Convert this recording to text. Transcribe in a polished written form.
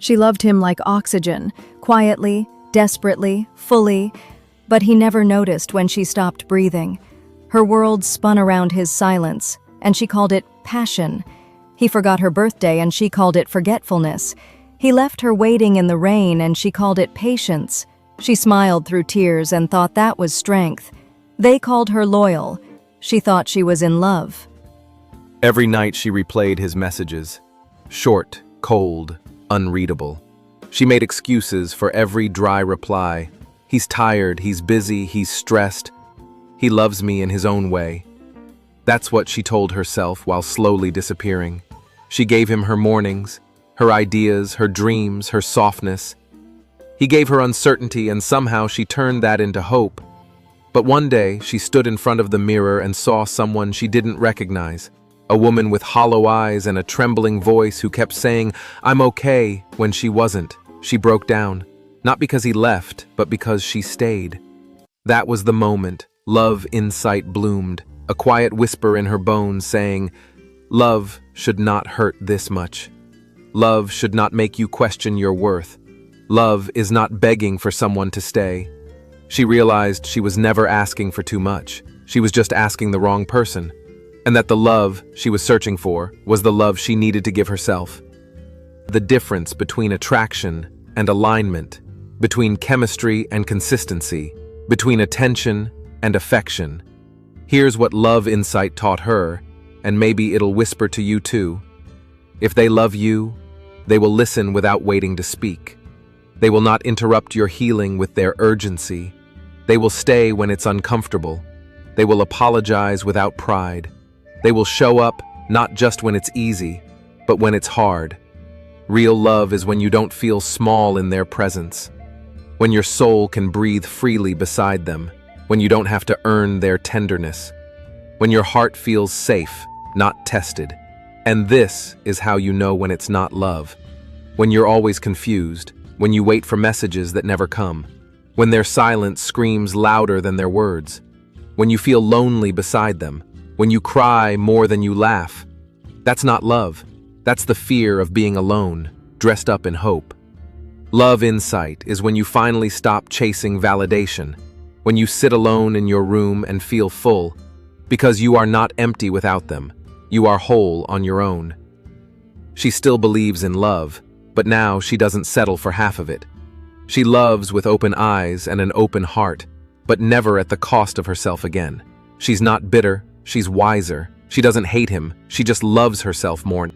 She loved him like oxygen, quietly, desperately, fully, but he never noticed when she stopped breathing. Her world spun around his silence, and she called it passion. He forgot her birthday, and she called it forgetfulness. He left her waiting in the rain, and she called it patience. She smiled through tears and thought that was strength. They called her loyal. She thought she was in love. Every night she replayed his messages. Short, cold, unreadable. She made excuses for every dry reply. He's tired, he's busy, he's stressed. He loves me in his own way. That's what she told herself while slowly disappearing. She gave him her mornings, her ideas, her dreams, her softness. He gave her uncertainty, and somehow she turned that into hope. But one day, she stood in front of the mirror and saw someone she didn't recognize. A woman with hollow eyes and a trembling voice who kept saying, "I'm okay," when she wasn't. She broke down, not because he left, but because she stayed. That was the moment love insight bloomed, a quiet whisper in her bones saying, "Love should not hurt this much. Love should not make you question your worth. Love is not begging for someone to stay." She realized she was never asking for too much. She was just asking the wrong person, and that the love she was searching for was the love she needed to give herself. The difference between attraction and alignment, between chemistry and consistency, between attention and affection. Here's what Love Insight taught her, and maybe it'll whisper to you too. If they love you, they will listen without waiting to speak. They will not interrupt your healing with their urgency. They will stay when it's uncomfortable. They will apologize without pride. They will show up not just when it's easy, but when it's hard. Real love is when you don't feel small in their presence, when your soul can breathe freely beside them, when you don't have to earn their tenderness, when your heart feels safe, not tested. And this is how you know when it's not love. When you're always confused, when you wait for messages that never come, when their silence screams louder than their words, when you feel lonely beside them, when you cry more than you laugh. That's not love. That's the fear of being alone, dressed up in hope. Love Insight is when you finally stop chasing validation, when you sit alone in your room and feel full, because you are not empty without them. You are whole on your own. She still believes in love, but now she doesn't settle for half of it. She loves with open eyes and an open heart, but never at the cost of herself again. She's not bitter, she's wiser. She doesn't hate him, she just loves herself more.